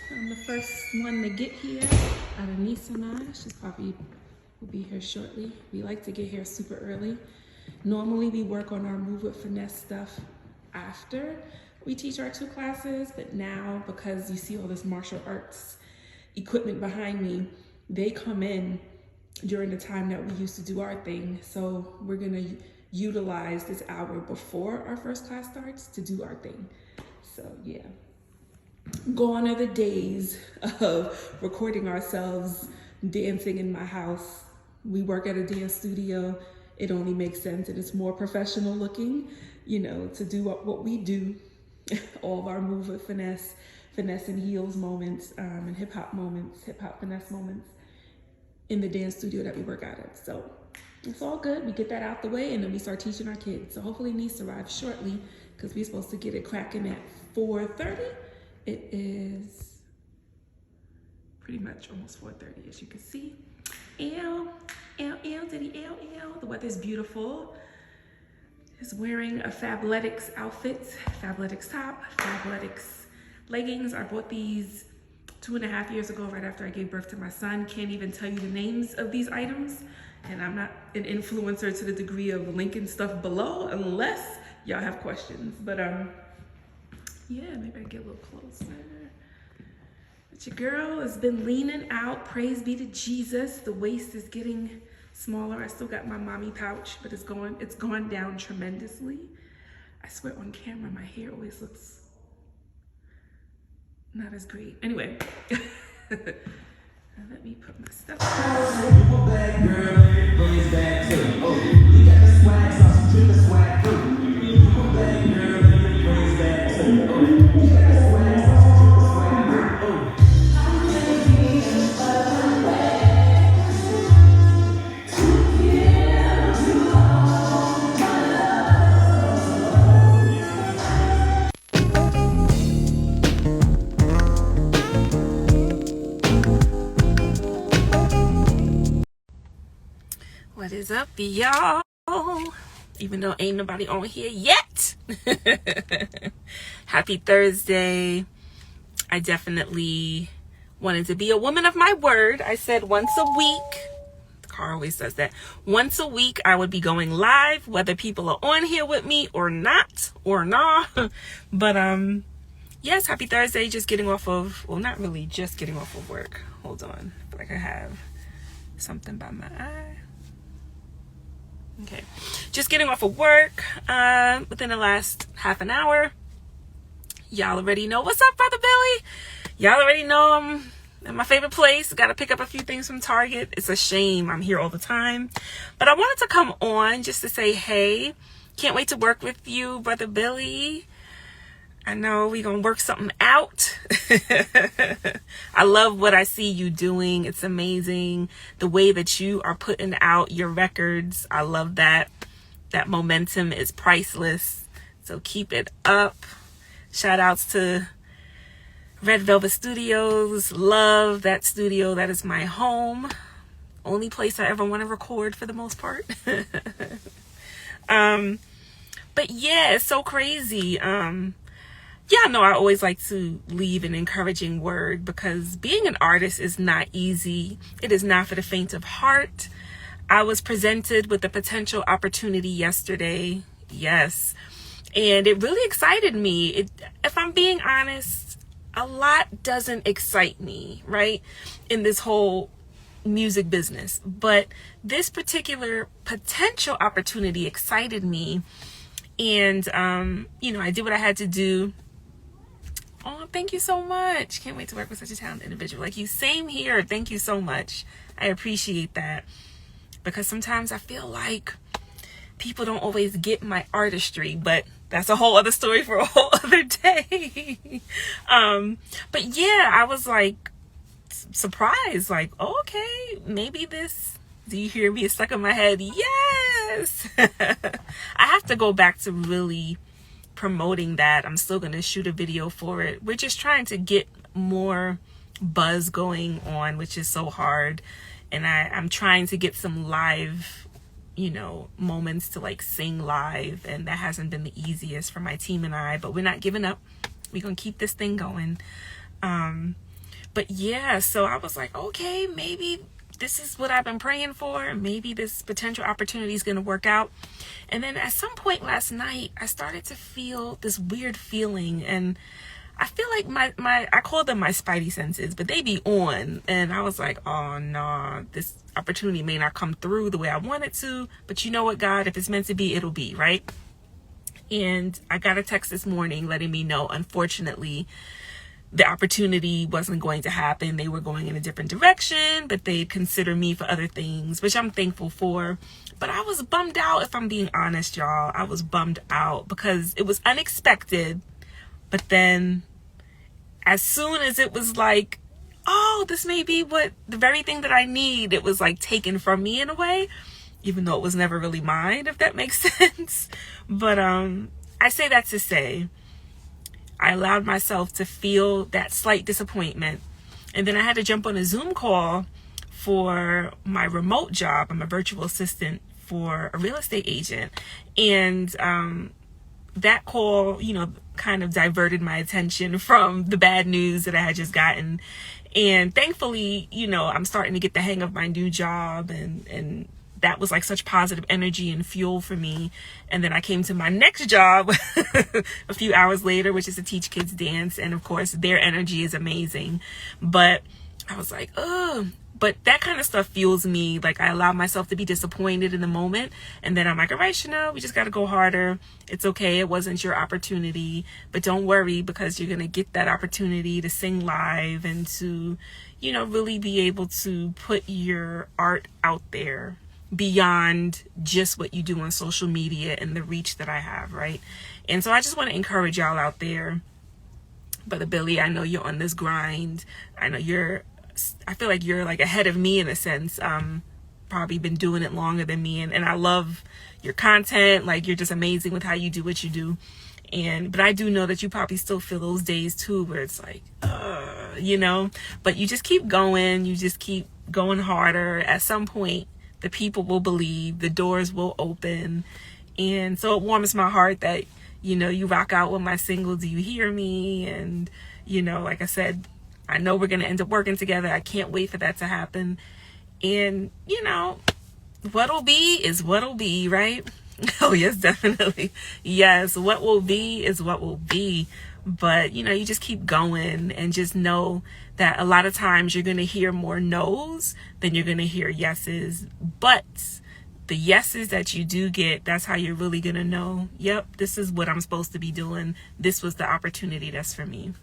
I'm the first one to get here out of Nisa and I. She's probably will be here shortly. We like to get here super early. Normally we work on our Move with Finesse stuff after we teach our 2 classes, but now because you see all this martial arts equipment behind me, they come in during the time that we used to do our thing. So we're gonna utilize this hour before our first class starts to do our thing. So yeah, gone are the days of recording ourselves dancing in my house. We work at a dance studio. It only makes sense and it's more professional looking, you know, to do what we do, all of our Move with Finesse and heels moments, and hip hop finesse moments in the dance studio that we work out at. So it's all good. We get that out the way and then we start teaching our kids. So hopefully Niece arrives shortly because we're supposed to get it cracking at 4:30. It is pretty much almost 4:30 as you can see. The weather's beautiful. Is wearing a Fabletics outfit, Fabletics top, Fabletics leggings. I bought these 2.5 years ago, right after I gave birth to my son. Can't even tell you the names of these items. And I'm not an influencer to the degree of linking stuff below unless y'all have questions. But yeah, maybe I get a little closer. But your girl has been leaning out. Praise be to Jesus. The waist is getting smaller. I still got my mommy pouch, but it's gone down tremendously. I swear on camera, my hair always looks not as great. Anyway, let me put my stuff What is up, y'all? Even though ain't nobody on here yet. Happy Thursday. I definitely wanted to be a woman of my word. I said once a week. The car always says that. Once a week I would be going live, whether people are on here with me or not, or nah. But yes, happy Thursday. Just getting off of, well, not really just getting off of work. Hold on. I feel like I have something by my eye. Okay, just getting off of work within the last half an hour. Y'all already know. What's up, Brother Billy? Y'all already know I'm at my favorite place. Got to pick up a few things from Target. It's a shame I'm here all the time. But I wanted to come on just to say, hey, can't wait to work with you, Brother Billy. I know we're going to work something out. I love what I see you doing. It's amazing. The way that you are putting out your records. I love that. That momentum is priceless. So keep it up. Shout outs to Red Velvet Studios. Love that studio. That is my home. Only place I ever want to record for the most part. But yeah, it's so crazy. Yeah, no, I always like to leave an encouraging word because being an artist is not easy. It is not for the faint of heart. I was presented with a potential opportunity yesterday. Yes. And it really excited me. If I'm being honest, a lot doesn't excite me, right? In this whole music business. But this particular potential opportunity excited me. And, you know, I did what I had to do. Oh, thank you so much. Can't wait to work with such a talented individual like you. Same here. Thank you so much. I appreciate that. Because sometimes I feel like people don't always get my artistry, but that's a whole other story for a whole other day. But yeah, I was like surprised, like, oh, okay, maybe this, do you hear me? It's stuck in my head. Yes. I have to go back to really promoting that. I'm still going to shoot a video for it. We're just trying to get more buzz going on, which is so hard. And I'm trying to get some live, you know, moments to like sing live. And that hasn't been the easiest for my team and I, but we're not giving up. We're going to keep this thing going. But yeah, so I was like, okay, maybe this is what I've been praying for. Maybe this potential opportunity is going to work out. And then at some point last night, I started to feel this weird feeling, and I feel like I call them my spidey senses, but they be on. And I was like, oh no, this opportunity may not come through the way I want it to, but you know what, God, if it's meant to be, it'll be, right? And I got a text this morning letting me know, unfortunately, the opportunity wasn't going to happen. They were going in a different direction, but they'd consider me for other things, which I'm thankful for. But I was bummed out, if I'm being honest, y'all. I was bummed out because it was unexpected. But then as soon as it was like, oh, this may be the very thing that I need, it was like taken from me in a way, even though it was never really mine, if that makes sense. But I say that to say, I allowed myself to feel that slight disappointment. And then I had to jump on a Zoom call for my remote job. I'm a virtual assistant for a real estate agent. And that call, kind of diverted my attention from the bad news that I had just gotten. And thankfully, I'm starting to get the hang of my new job, and that was like such positive energy and fuel for me. And then I came to my next job a few hours later, which is to teach kids dance. And of course, their energy is amazing. But I was like, oh, but that kind of stuff fuels me. Like, I allow myself to be disappointed in the moment. And then I'm like, all right, Chanel, we just got to go harder. It's okay. It wasn't your opportunity. But don't worry, because you're going to get that opportunity to sing live and to, really be able to put your art out there beyond just what you do on social media and the reach that I have, right? And so I just want to encourage y'all out there. Brother Billy, I know you're on this grind. I feel like you're like ahead of me in a sense. Probably been doing it longer than me, and I love your content. Like, you're just amazing with how you do what you do. But I do know that you probably still feel those days too, where it's like, but you just keep going. You just keep going harder. At some point, the people will believe, the doors will open. And so it warms my heart that, you rock out with my single, Do You Hear Me? And, like I said, I know we're going to end up working together. I can't wait for that to happen. And, what'll be is what'll be, right? Oh, yes, definitely. Yes, what will be is what will be. But, you just keep going and just know that a lot of times you're going to hear more no's than you're going to hear yeses. But the yeses that you do get, that's how you're really going to know, yep, this is what I'm supposed to be doing. This was the opportunity that's for me.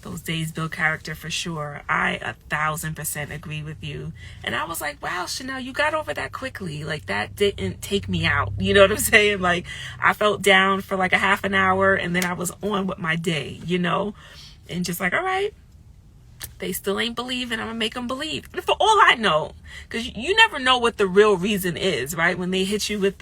Those days build character for sure. I 1,000% agree with you. And I was like, wow, Chanel, you got over that quickly. Like, that didn't take me out. You know what I'm saying? Like, I felt down for like a half an hour, and then I was on with my day, and just like, all right, they still ain't believing. I'm gonna make them believe. And for all I know, because you never know what the real reason is, right? When they hit you with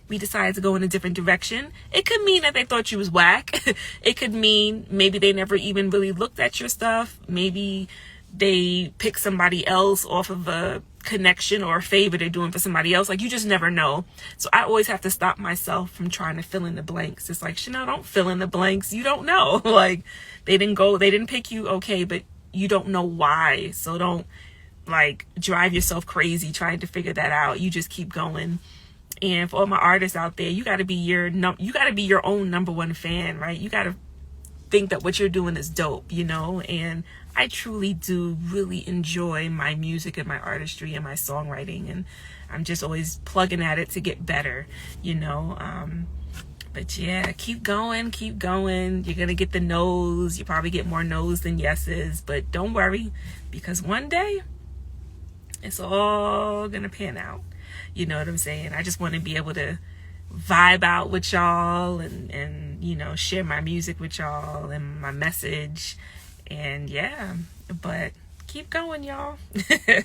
we decided to go in a different direction. It could mean that they thought you was whack. It could mean maybe they never even really looked at your stuff. Maybe they picked somebody else off of a connection or a favor they're doing for somebody else. Like, you just never know. So I always have to stop myself from trying to fill in the blanks. It's like, Chanel, don't fill in the blanks. You don't know. Like, they didn't pick you. Okay, but you don't know why. So don't like drive yourself crazy trying to figure that out. You just keep going. And for all my artists out there, you got to be your own number one fan, right? You got to think that what you're doing is dope, and I truly do really enjoy my music and my artistry and my songwriting, and I'm just always plugging at it to get better, but yeah, keep going. You're going to get the no's. You probably get more no's than yeses, but don't worry, because one day it's all going to pan out. You know what I'm saying? I just want to be able to vibe out with y'all and share my music with y'all and my message. And yeah, but keep going, y'all.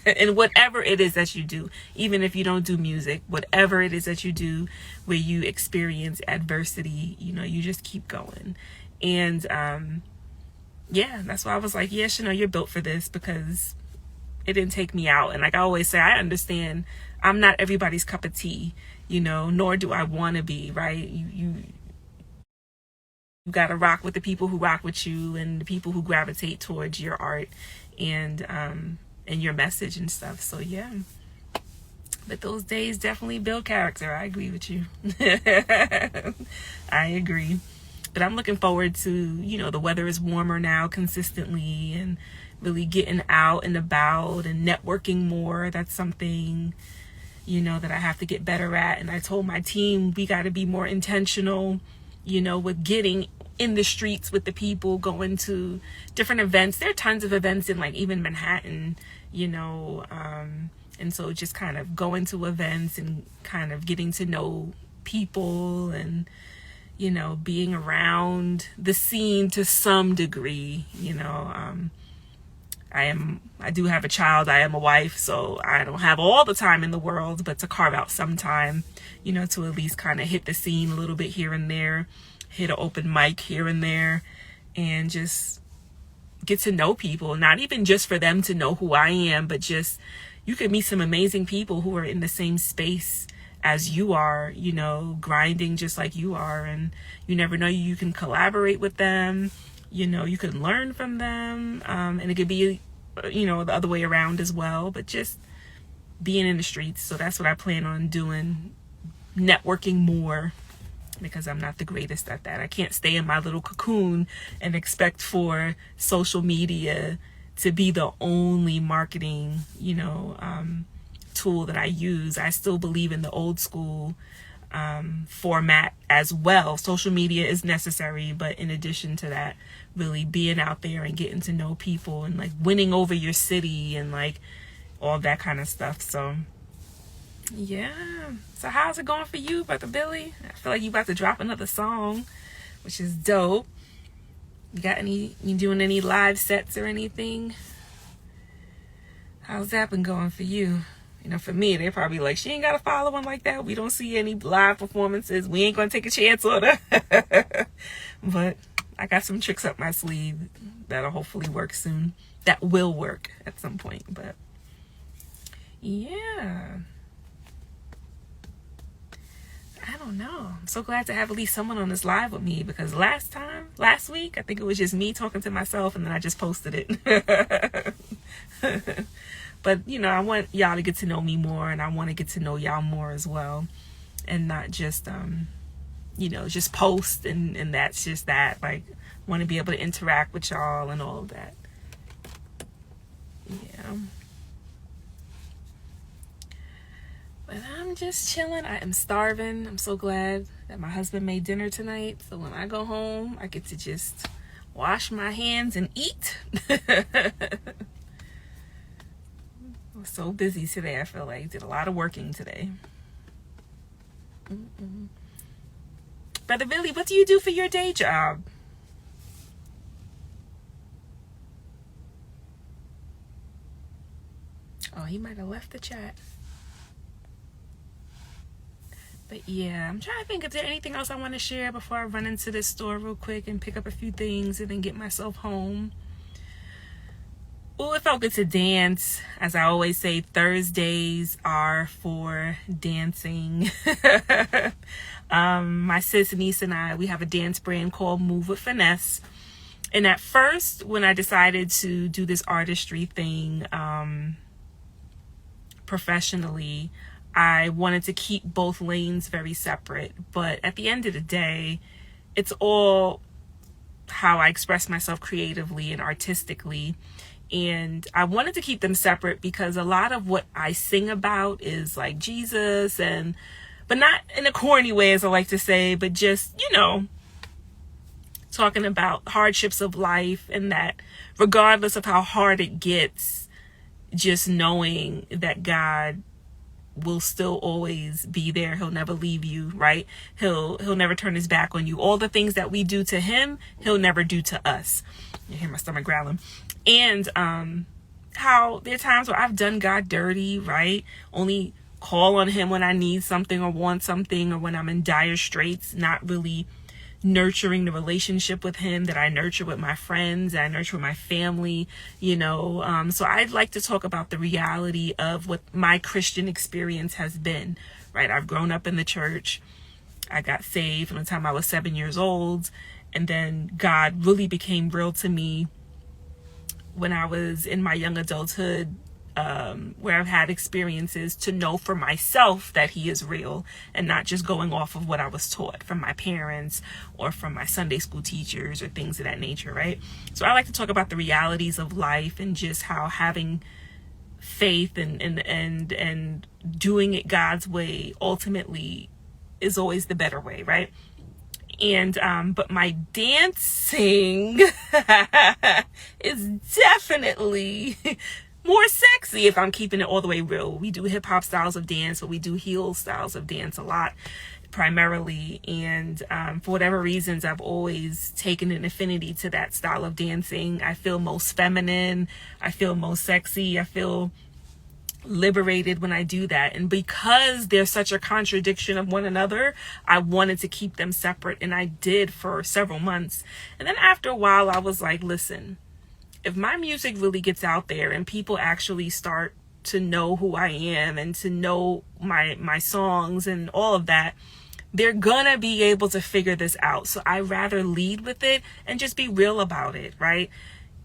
And whatever it is that you do, even if you don't do music, whatever it is that you do where you experience adversity, you just keep going. And yeah, that's why I was like, yeah, Chanel, you're built for this, because it didn't take me out. And like I always say, I understand I'm not everybody's cup of tea, nor do I want to be, right? You You got to rock with the people who rock with you and the people who gravitate towards your art and your message and stuff. So yeah, but those days definitely build character. I agree with you. I agree. But I'm looking forward to, you know, the weather is warmer now consistently, and really getting out and about and networking more. That's something, you know, that I have to get better at. And I told my team we got to be more intentional, you know, with getting in the streets with the people, going to different events. There are tons of events in like even Manhattan, you know, and so just kind of going to events and kind of getting to know people and, you know, being around the scene to some degree. You know, I do have a child, I am a wife, so I don't have all the time in the world, but to carve out some time, you know, to at least kind of hit the scene a little bit here and there, hit an open mic here and there, and just get to know people. Not even just for them to know who I am, but just, you could meet some amazing people who are in the same space as you are, you know, grinding just like you are, and you never know, you can collaborate with them, you know, you can learn from them, and it could be, you know, the other way around as well, but just being in the streets. So that's what I plan on doing, networking more, because I'm not the greatest at that. I can't stay in my little cocoon and expect for social media to be the only marketing, you know, tool that I use. I still believe in the old school format as well. Social media is necessary, but in addition to that, really being out there and getting to know people and like winning over your city and like all that kind of stuff. So yeah. So how's it going for you, Brother Billy? I feel like you about to drop another song, which is dope. You doing any live sets or anything? How's that been going for you? You know, for me, they're probably like, she ain't got to follow one like that. We don't see any live performances. We ain't going to take a chance on her. But I got some tricks up my sleeve that'll hopefully work soon. That will work at some point. But yeah. I don't know. I'm so glad to have at least someone on this live with me, because last week, I think it was just me talking to myself and then I just posted it. But, you know, I want y'all to get to know me more, and I want to get to know y'all more as well, and not just, you know, just post and that's just that. Like, want to be able to interact with y'all and all of that. Yeah. But I'm just chilling. I am starving. I'm so glad that my husband made dinner tonight. So when I go home, I get to just wash my hands and eat. I was so busy today. I feel like did a lot of working today. Brother Billy, what do you do for your day job? Oh, he might have left the chat. But yeah, I'm trying to think if there's anything else I want to share before I run into this store real quick and pick up a few things and then get myself home. Oh, it felt good to dance. As I always say, Thursdays are for dancing. My sis, niece, and I, we have a dance brand called Move with Finesse. And at first, when I decided to do this artistry thing professionally, I wanted to keep both lanes very separate. But at the end of the day, it's all how I express myself creatively and artistically. And I wanted to keep them separate because a lot of what I sing about is like Jesus, but not in a corny way, as I like to say, but just, you know, talking about hardships of life, and that regardless of how hard it gets, just knowing that God will still always be there. He'll never leave you, right? He'll never turn his back on you. All the things that we do to him, he'll never do to us. You hear my stomach growling. And how there are times where I've done God dirty, right? Only call on him when I need something or want something, or when I'm in dire straits, not really nurturing the relationship with him that I nurture with my friends, that I nurture with my family, you know. So I'd like to talk about the reality of what my Christian experience has been, right? I've grown up in the church. I got saved from the time I was 7 years old. And then God really became real to me when I was in my young adulthood, where I've had experiences to know for myself that he is real, and not just going off of what I was taught from my parents or from my Sunday school teachers or things of that nature, right? So I like to talk about the realities of life and just how having faith and doing it God's way ultimately is always the better way, right? And but my dancing is definitely more sexy, if I'm keeping it all the way real. We do hip hop styles of dance, but we do heel styles of dance a lot, primarily. And for whatever reasons, I've always taken an affinity to that style of dancing. I feel most feminine. I feel most sexy. I feel liberated when I do that. And because they're such a contradiction of one another, I wanted to keep them separate, and I did for several months. And then after a while, I was like, listen, if my music really gets out there and people actually start to know who I am and to know my songs and all of that, they're gonna be able to figure this out. So I rather lead with it and just be real about it, right?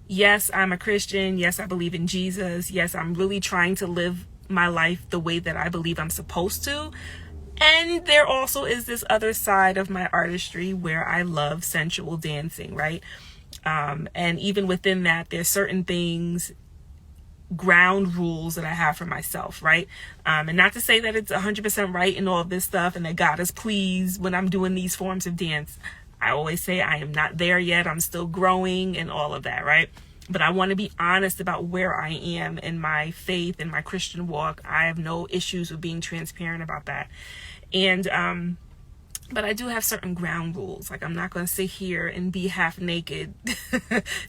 Yes, I'm a Christian. Yes, I believe in Jesus. Yes, I'm really trying to live my life the way that I believe I'm supposed to. And there also is this other side of my artistry where I love sensual dancing, right? And even within that, there's certain things, ground rules that I have for myself, right? And not to say that it's 100% right in all of this stuff and that God is pleased when I'm doing these forms of dance. I always say I am not there yet. I'm still growing and all of that, right? But I want to be honest about where I am in my faith and my Christian walk. I have no issues with being transparent about that. And, but I do have certain ground rules. Like, I'm not going to sit here and be half naked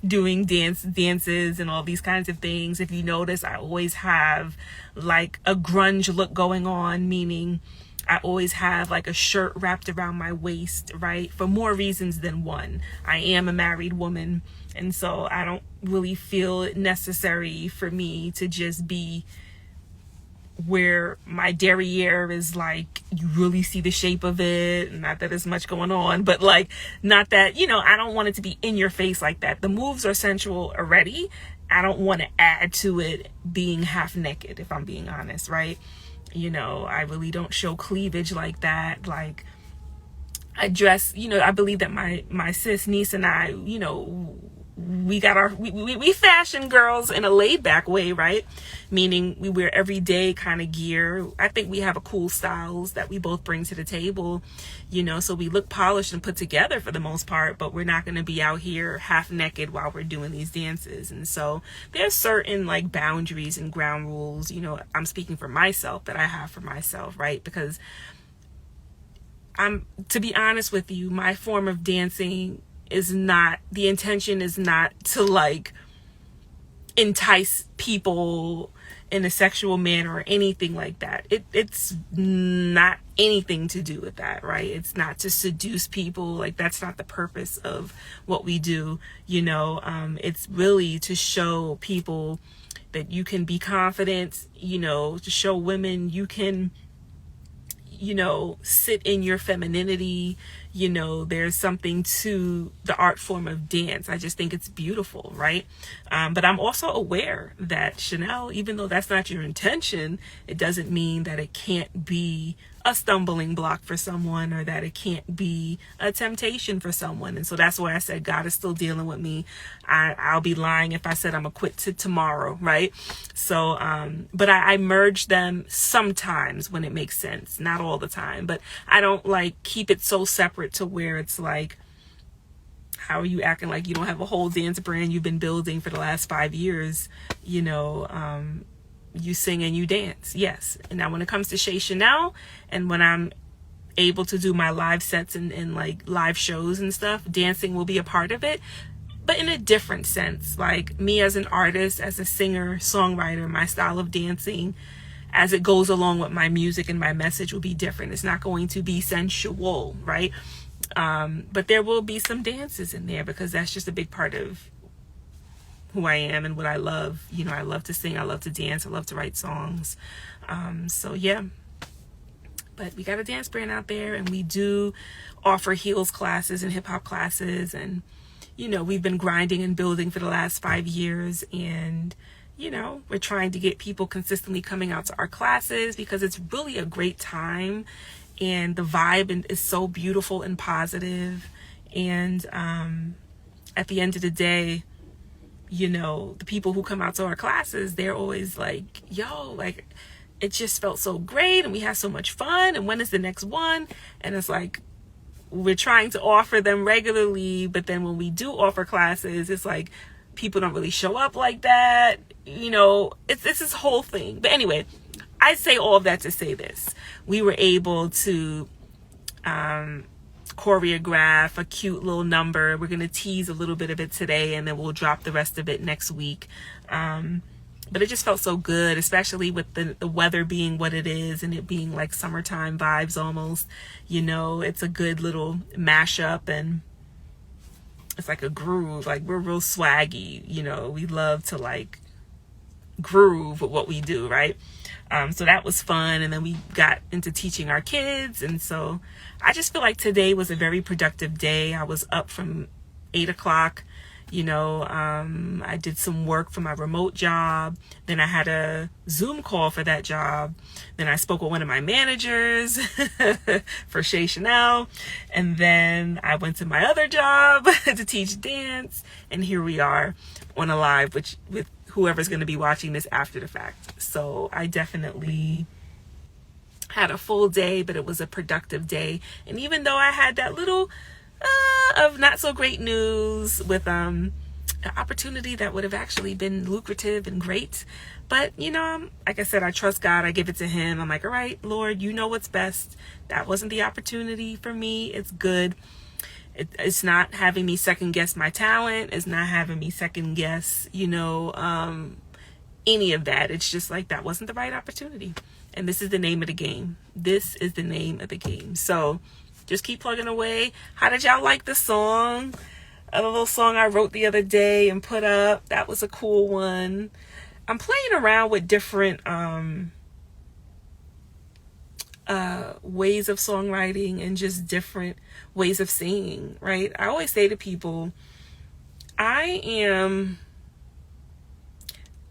doing dances and all these kinds of things. If you notice, I always have like a grunge look going on, meaning I always have like a shirt wrapped around my waist, right? For more reasons than one. I am a married woman, and so I don't really feel it necessary for me to just be where my derriere is like, you really see the shape of it. Not that there's much going on, but like, not that, I don't want it to be in your face like that. The moves are sensual already. I don't want to add to it being half naked, if I'm being honest, right? I really don't show cleavage like that. Like, I dress, I believe that my sis niece and I, we got we fashion girls in a laid back way, right? Meaning we wear everyday kind of gear. I think we have a cool styles that we both bring to the table, so we look polished and put together for the most part, but we're not going to be out here half naked while we're doing these dances. And so there's certain like boundaries and ground rules, I'm speaking for myself, that I have for myself, right? Because to be honest with you, my form of dancing is not, the intention is not to like entice people in a sexual manner or anything like that. It's not anything to do with that, right? It's not to seduce people. Like, that's not the purpose of what we do. It's really to show people that you can be confident, to show women you can, sit in your femininity. There's something to the art form of dance. I just think it's beautiful, right? But I'm also aware that Chanel, even though that's not your intention, it doesn't mean that it can't be a stumbling block for someone, or that it can't be a temptation for someone. And so that's why I said God is still dealing with me. I'll be lying if I said I'm gonna quit tomorrow, right? So, but I merge them sometimes when it makes sense, not all the time. But I don't like keep it so separate to where it's like, how are you acting like you don't have a whole dance brand you've been building for the last 5 years? You sing and you dance. Yes. And now when it comes to ShayChannel, and when I'm able to do my live sets and like live shows and stuff, dancing will be a part of it, but in a different sense. Like, me as an artist, as a singer, songwriter, my style of dancing, as it goes along with my music and my message, will be different. It's not going to be sensual, right? But there will be some dances in there, because that's just a big part of who I am and what I love. I love to sing, I love to dance, I love to write songs. So yeah, But we got a dance brand out there, and we do offer heels classes and hip hop classes. And, you know, we've been grinding and building for the last 5 years. And, you know, we're trying to get people consistently coming out to our classes because it's really a great time. And the vibe is so beautiful and positive. And at the end of the day, you know, the people who come out to our classes, they're always like, yo, like, it just felt so great and we had so much fun, and when is the next one? And it's like, we're trying to offer them regularly, but then when we do offer classes, it's like people don't really show up like that. You know, it's this whole thing. But anyway, I say all of that to say this. We were able to choreograph a cute little number. We're going to tease a little bit of it today, and then we'll drop the rest of it next week. But it just felt so good, especially with the weather being what it is and it being like summertime vibes almost. You know, it's a good little mashup, and it's like a groove. Like, we're real swaggy, you know. We love to like groove with what we do, right? So that was fun. And then we got into teaching our kids. And so I just feel like today was a very productive day. I was up from 8 o'clock. You know, I did some work for my remote job. Then I had a Zoom call for that job. Then I spoke with one of my managers for ShayChannel. And then I went to my other job to teach dance. And here we are on a live, with whoever's going to be watching this after the fact. So I definitely had a full day, but it was a productive day. And even though I had that little of not so great news with an opportunity that would have actually been lucrative and great, but you know, like I said, I trust God. I give it to him. I'm like, all right, Lord, you know what's best. That wasn't the opportunity for me. It's good. It's not having me second guess my talent. It's not having me second guess, you know, any of that. It's just like, that wasn't the right opportunity. And this is the name of the game. This is the name of the game. So just keep plugging away. How did y'all like the song? A little song I wrote the other day and put up. That was a cool one. I'm playing around with different ways of songwriting and just different ways of singing, right? I always say to people, I am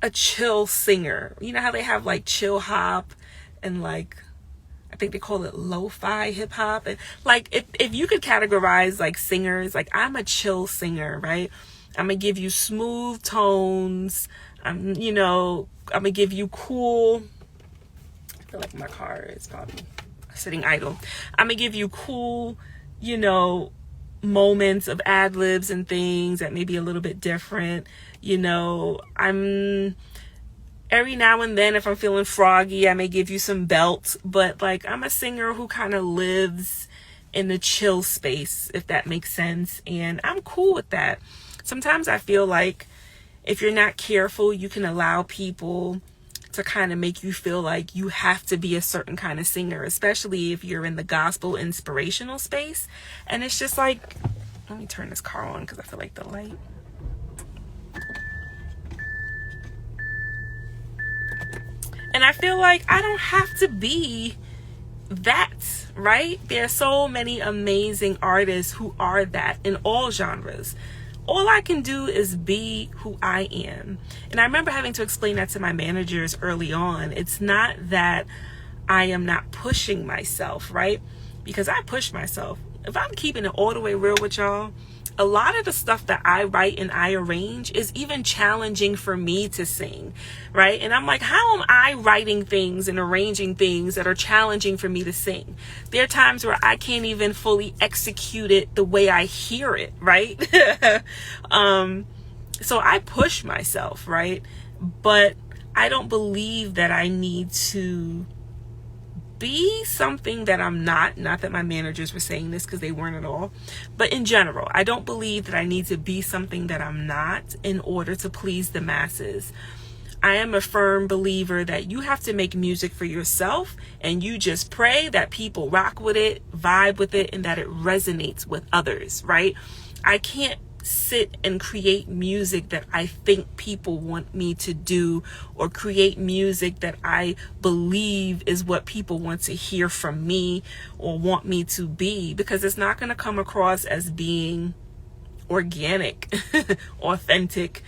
a chill singer. You know how they have like chill hop and like, I think they call it lo-fi hip hop. And like, if you could categorize like singers, like, I'm a chill singer, right? I'm gonna give you smooth tones. I'm gonna give you cool. I feel like my car is probably sitting idle. I'm gonna give you cool, you know, moments of ad libs and things that may be a little bit different. You know, every now and then, if I'm feeling froggy, I may give you some belt, but like, I'm a singer who kind of lives in the chill space, if that makes sense. And I'm cool with that. Sometimes I feel like if you're not careful, you can allow people to kind of make you feel like you have to be a certain kind of singer, especially if you're in the gospel inspirational space. And it's just like, let me turn this car on because I feel like the light. And I feel like I don't have to be that, right? There are so many amazing artists who are that in all genres. All I can do is be who I am. And I remember having to explain that to my managers early on. It's not that I am not pushing myself, right? Because I push myself. If I'm keeping it all the way real with y'all, a lot of the stuff that I write and I arrange is even challenging for me to sing, right? And I'm like, how am I writing things and arranging things that are challenging for me to sing? There are times where I can't even fully execute it the way I hear it, right? So I push myself, right? But I don't believe that I need to be something that I'm not that my managers were saying this because they weren't at all, but in general, I don't believe that I need to be something that I'm not in order to please the masses. I am a firm believer that you have to make music for yourself, and you just pray that people rock with it, vibe with it, and that it resonates with others, right? I can't sit and create music that I think people want me to do, or create music that I believe is what people want to hear from me or want me to be, because it's not going to come across as being organic, authentic,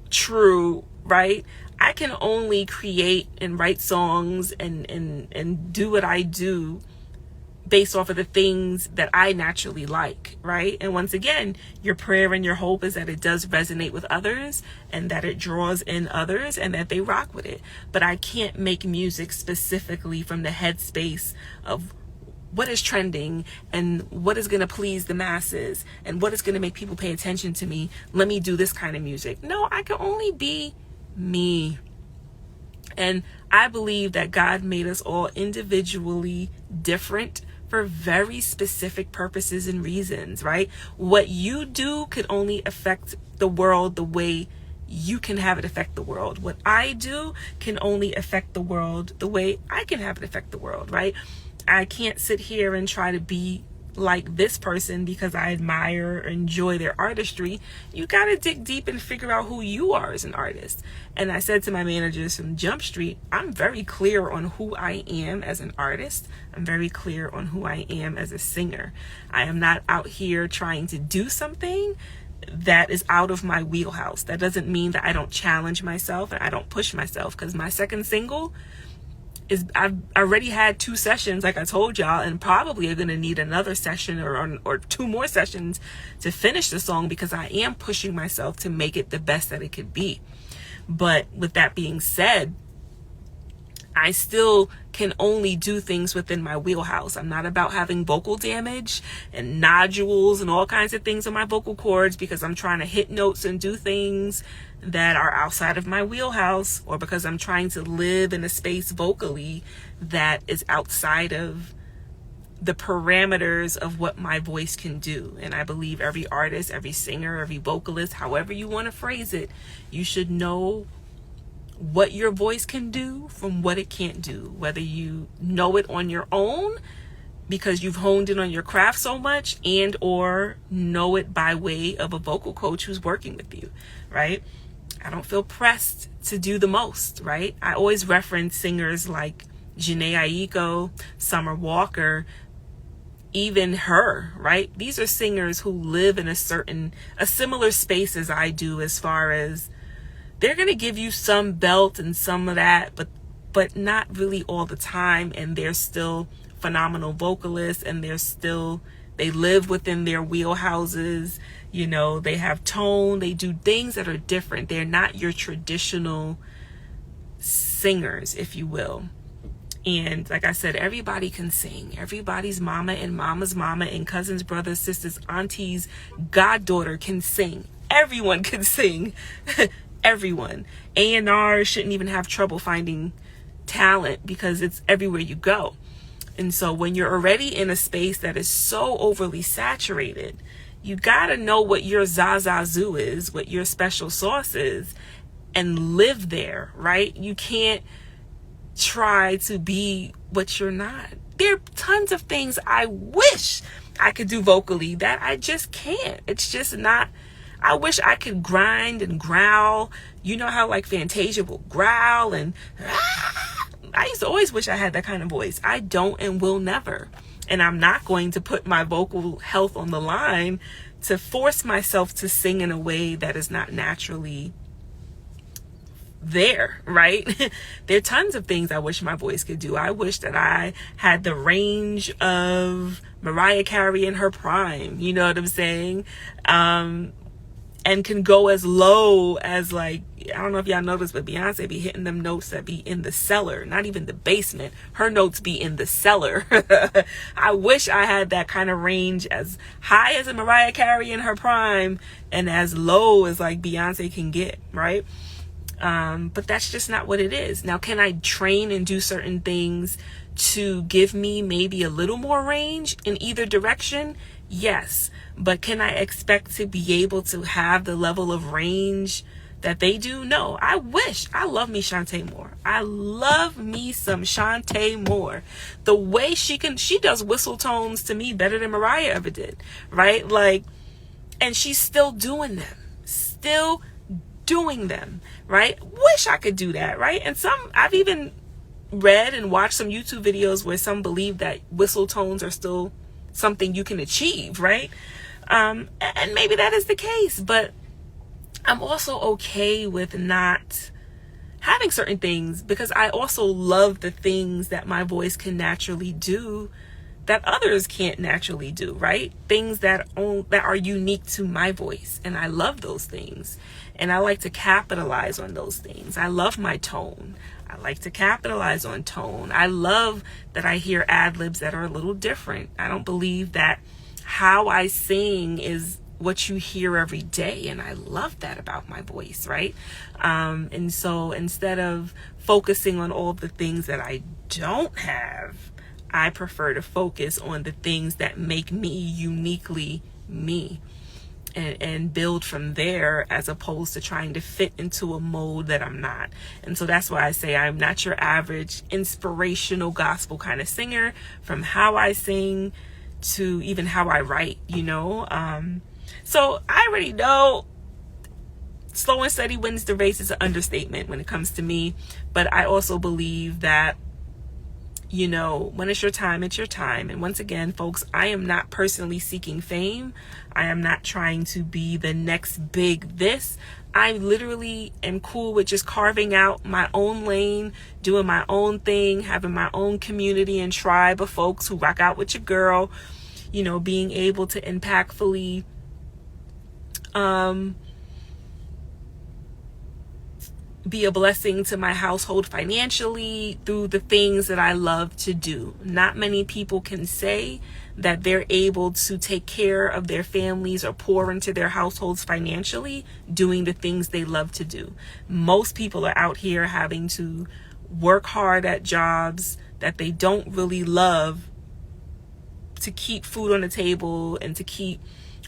true, right? I can only create and write songs and do what I do based off of the things that I naturally like, right? And once again, your prayer and your hope is that it does resonate with others and that it draws in others and that they rock with it. But I can't make music specifically from the headspace of what is trending and what is going to please the masses and what is going to make people pay attention to me. Let me do this kind of music. No, I can only be me. And I believe that God made us all individually different for very specific purposes and reasons, right? What you do could only affect the world the way you can have it affect the world. What I do can only affect the world the way I can have it affect the world, right? I can't sit here and try to be like this person because I admire or enjoy their artistry. You got to dig deep and figure out who you are as an artist. And I said to my managers from Jump Street, I'm very clear on who I am as an artist. I'm very clear on who I am as a singer. I am not out here trying to do something that is out of my wheelhouse. That doesn't mean that I don't challenge myself and I don't push myself, because my second single I've already had 2 sessions, like I told y'all, and probably are going to need another session or 2 more sessions to finish the song, because I am pushing myself to make it the best that it could be. But with that being said, I still can only do things within my wheelhouse. I'm not about having vocal damage and nodules and all kinds of things on my vocal cords because I'm trying to hit notes and do things that are outside of my wheelhouse, or because I'm trying to live in a space vocally that is outside of the parameters of what my voice can do. And I believe every artist, every singer, every vocalist, however you want to phrase it, you should know what your voice can do from what it can't do, whether you know it on your own because you've honed in on your craft so much, and or know it by way of a vocal coach who's working with you, right? I don't feel pressed to do the most, right? I always reference singers like Jhené Aiko, Summer Walker, even her, right? These are singers who live in a similar space as I do, as far as they're going to give you some belt and some of that, but not really all the time. And they're still phenomenal vocalists, and they live within their wheelhouses. They have tone, they do things that are different. They're not your traditional singers, if you will. And like I said, everybody can sing. Everybody's mama and mama's mama and cousins, brothers, sisters, aunties, goddaughter can sing. Everyone can sing. Everyone. A&R shouldn't even have trouble finding talent because it's everywhere you go. And so when you're already in a space that is so overly saturated, you got to know what your Zazazoo is, what your special sauce is, and live there, right? You can't try to be what you're not. There are tons of things I wish I could do vocally that I just can't. It's just not. I wish I could grind and growl. You know how like Fantasia will growl and I used to always wish I had that kind of voice. I don't and will never. And I'm not going to put my vocal health on the line to force myself to sing in a way that is not naturally there, right? There are tons of things I wish my voice could do. I wish that I had the range of Mariah Carey in her prime, you know what I'm saying? And can go as low as, like, I don't know if y'all noticed, but Beyonce be hitting them notes that be in the cellar, not even the basement. Her notes be in the cellar. I wish I had that kind of range, as high as a Mariah Carey in her prime and as low as like Beyonce can get, right? But that's just not what it is. Now, can I train and do certain things to give me maybe a little more range in either direction? Yes. But can I expect to be able to have the level of range that they do? No. I love me Shantae Moore. I love me some Shantae Moore. The way she does whistle tones to me better than Mariah ever did, right? Like, And she's still doing them. Still doing them, right? Wish I could do that, right? And I've even read and watched some YouTube videos where some believe that whistle tones are still something you can achieve, right? And maybe that is the case, but I'm also okay with not having certain things, because I also love the things that my voice can naturally do that others can't naturally do, right? Things that are unique to my voice. And I love those things. And I like to capitalize on those things. I love my tone. I like to capitalize on tone. I love that I hear ad-libs that are a little different. I don't believe that how I sing is what you hear every day. And I love that about my voice, right? And so instead of focusing on all the things that I don't have, I prefer to focus on the things that make me uniquely me, and build from there, as opposed to trying to fit into a mold that I'm not. And so that's why I say I'm not your average inspirational gospel kind of singer, from how I sing to even how I write, So I already know slow and steady wins the race is an understatement when it comes to me. But I also believe that, when it's your time, it's your time. And once again, folks, I am not personally seeking fame. I am not trying to be the next big this. I literally am cool with just carving out my own lane, doing my own thing, having my own community and tribe of folks who rock out with your girl, being able to impactfully be a blessing to my household financially through the things that I love to do. Not many people can say that they're able to take care of their families or pour into their households financially doing the things they love to do. Most people are out here having to work hard at jobs that they don't really love to keep food on the table and to keep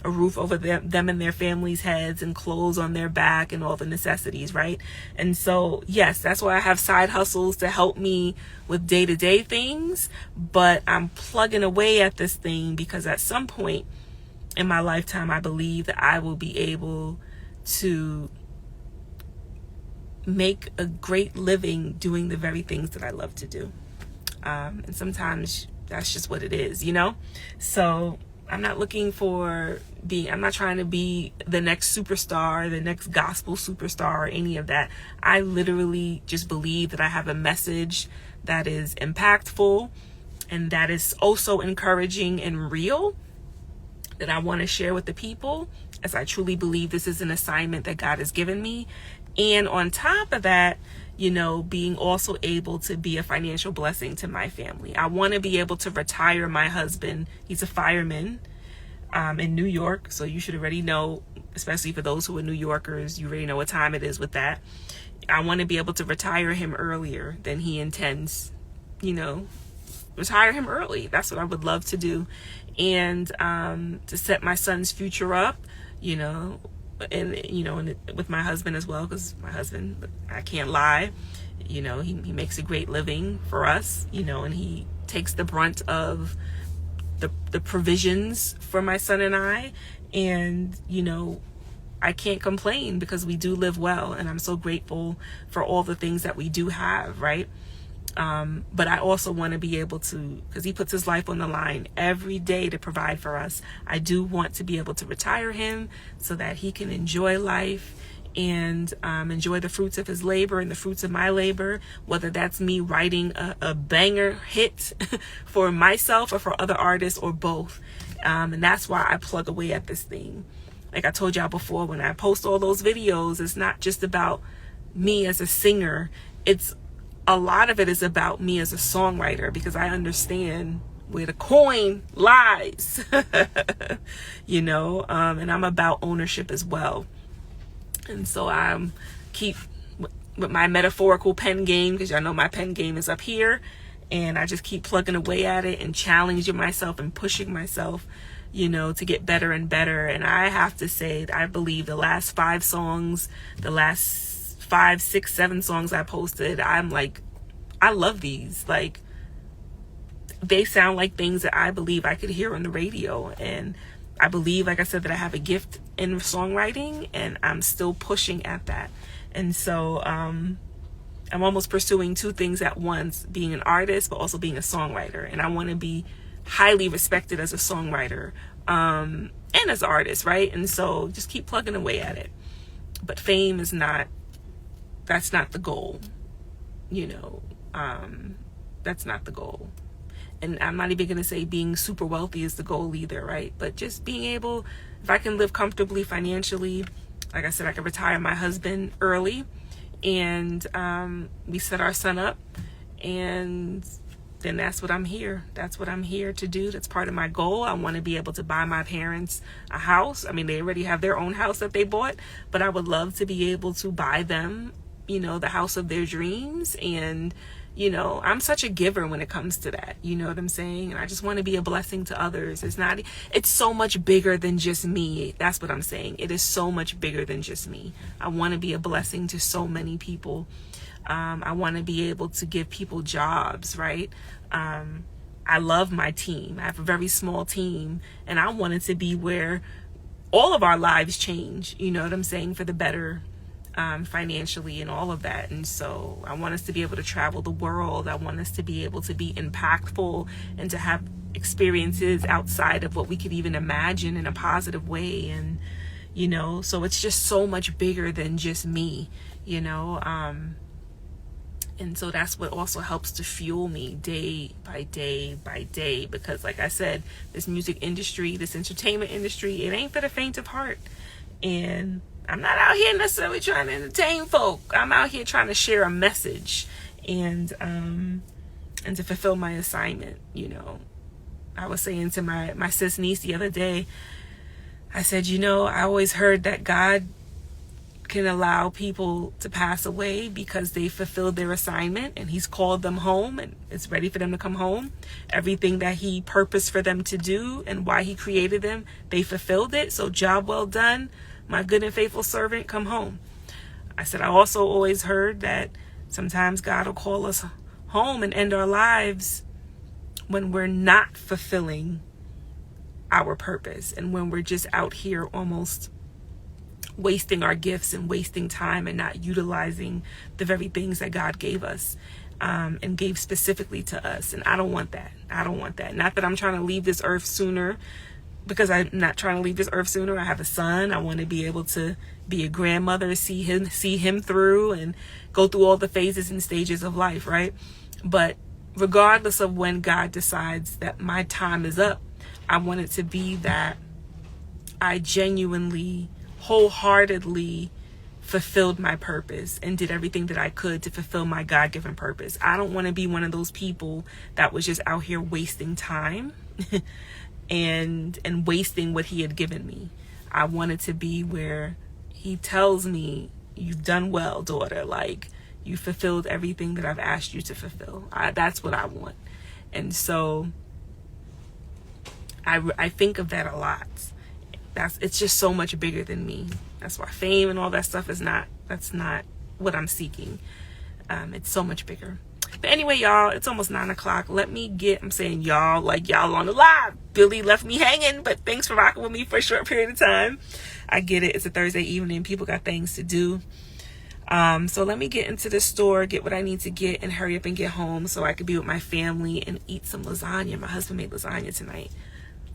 a roof over them and their families' heads and clothes on their back and all the necessities, right? And so, yes, that's why I have side hustles to help me with day-to-day things, but I'm plugging away at this thing because at some point in my lifetime, I believe that I will be able to make a great living doing the very things that I love to do. And sometimes that's just what it is, So I'm not looking for I'm not trying to be the next superstar, the next gospel superstar, or any of that. I literally just believe that I have a message that is impactful and that is also encouraging and real, that I want to share with the people, as I truly believe this is an assignment that God has given me. And on top of that, being also able to be a financial blessing to my family. I want to be able to retire my husband. He's a fireman in New York. So you should already know, especially for those who are New Yorkers, you already know what time it is with that. I want to be able to retire him earlier than he intends, retire him early. That's what I would love to do. And to set my son's future up, and with my husband as well, because my husband, I can't lie, he makes a great living for us, and he takes the brunt of the provisions for my son and I. And I can't complain because we do live well, and I'm so grateful for all the things that we do have, right? But I also want to be able to, because he puts his life on the line every day to provide for us. I do want to be able to retire him so that he can enjoy life and enjoy the fruits of his labor and the fruits of my labor, whether that's me writing a banger hit for myself or for other artists, or both. And that's why I plug away at this thing. Like I told y'all before, when I post all those videos, it's not just about me as a singer. A lot of it is about me as a songwriter, because I understand where the coin lies, and I'm about ownership as well. And so I'm keep with my metaphorical pen game, because y'all know my pen game is up here, and I just keep plugging away at it and challenging myself and pushing myself, to get better and better. And I have to say that I believe the last 5 songs, the last 5, 6, 7 songs I posted, I'm like, I love these. Like, they sound like things that I believe I could hear on the radio. And I believe, like I said, that I have a gift in songwriting, and I'm still pushing at that. And so I'm almost pursuing two things at once, being an artist, but also being a songwriter. And I want to be highly respected as a songwriter and as an artist, right? And so just keep plugging away at it. But fame is not, that's not the goal, that's not the goal. And I'm not even going to say being super wealthy is the goal either, right? But just being able, if I can live comfortably financially, like I said, I can retire my husband early, and we set our son up, and then that's what I'm here. That's what I'm here to do. That's part of my goal. I want to be able to buy my parents a house. I mean, they already have their own house that they bought, but I would love to be able to buy them, the house of their dreams. And I'm such a giver when it comes to that. You know what I'm saying? And I just want to be a blessing to others. It's so much bigger than just me. That's what I'm saying. It is so much bigger than just me. I want to be a blessing to so many people. I want to be able to give people jobs, right? I love my team. I have a very small team, and I want it to be where all of our lives change, you know what I'm saying, for the better. Financially and all of that. And so I want us to be able to travel the world. I want us to be able to be impactful and to have experiences outside of what we could even imagine in a positive way. And so it's just so much bigger than just me, and so that's what also helps to fuel me day by day by day, because like I said, this music industry, this entertainment industry, it ain't for the faint of heart. And I'm not out here necessarily trying to entertain folk. I'm out here trying to share a message and to fulfill my assignment. I was saying to my sis niece the other day, I said, I always heard that God can allow people to pass away because they fulfilled their assignment and he's called them home and it's ready for them to come home. Everything that he purposed for them to do and why he created them, they fulfilled it. So job well done. My good and faithful servant, come home. I said, I also always heard that sometimes God will call us home and end our lives when we're not fulfilling our purpose and when we're just out here almost wasting our gifts and wasting time and not utilizing the very things that God gave us and gave specifically to us. And I don't want that. I don't want that. Not that I'm trying to leave this earth sooner, because I'm not trying to leave this earth sooner. I have a son. I want to be able to be a grandmother, see him through and go through all the phases and stages of life, right? But regardless of when God decides that my time is up, I want it to be that I genuinely, wholeheartedly fulfilled my purpose and did everything that I could to fulfill my God-given purpose. I don't want to be one of those people that was just out here wasting time and wasting what he had given me. I want it to be where he tells me, you've done well, daughter. Like, you fulfilled everything that I've asked you to fulfill. That's what I want. And so I think of that a lot. It's just so much bigger than me. That's why fame and all that stuff that's not what I'm seeking. It's so much bigger. But anyway, y'all, it's almost 9 o'clock. I'm saying y'all, like y'all on the live. Billy left me hanging, but thanks for rocking with me for a short period of time. I get it. It's a Thursday evening. People got things to do. So let me get into the store, get what I need to get, and hurry up and get home so I could be with my family and eat some lasagna. My husband made lasagna tonight.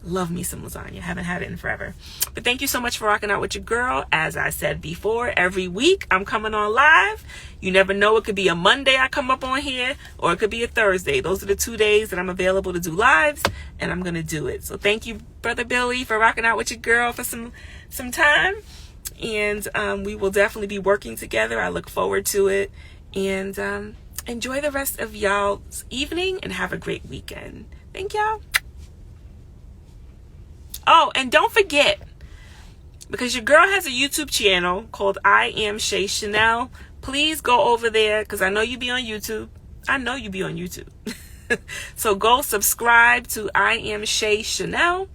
Love me some lasagna. Haven't had it in forever. But thank you so much for rocking out with your girl. As I said before, every week I'm coming on live. You never know. It could be a Monday I come up on here, or it could be a Thursday. Those are the 2 days that I'm available to do lives, and I'm going to do it. So thank you, Brother Billy, for rocking out with your girl for some time. And we will definitely be working together. I look forward to it. And enjoy the rest of y'all's evening and have a great weekend. Thank y'all. Oh, and don't forget, because your girl has a YouTube channel called I Am ShayChannel. Please go over there, because I know you be on YouTube. So go subscribe to I Am ShayChannel.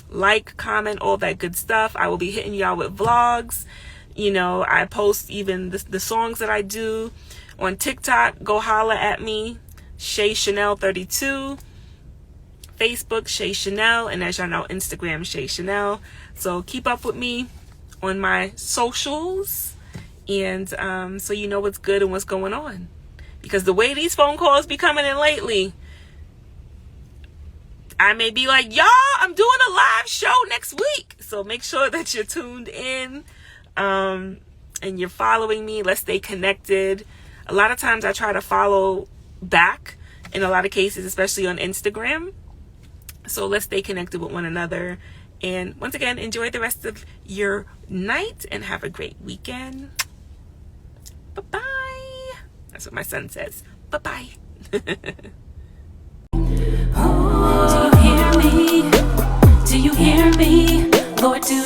Like, comment, all that good stuff. I will be hitting y'all with vlogs. I post even the songs that I do on TikTok. Go holla at me, ShayChannel 32. Facebook, ShayChannel, and as y'all know, Instagram, ShayChannel. So keep up with me on my socials, and so you know what's good and what's going on. Because the way these phone calls be coming in lately, I may be like, y'all, I'm doing a live show next week. So make sure that you're tuned in, and you're following me. Let's stay connected. A lot of times I try to follow back in a lot of cases, especially on Instagram. So let's stay connected with one another. And once again, enjoy the rest of your night and have a great weekend. Bye-bye. That's what my son says. Bye-bye. Oh, do you hear me? Do you hear me? Lord, do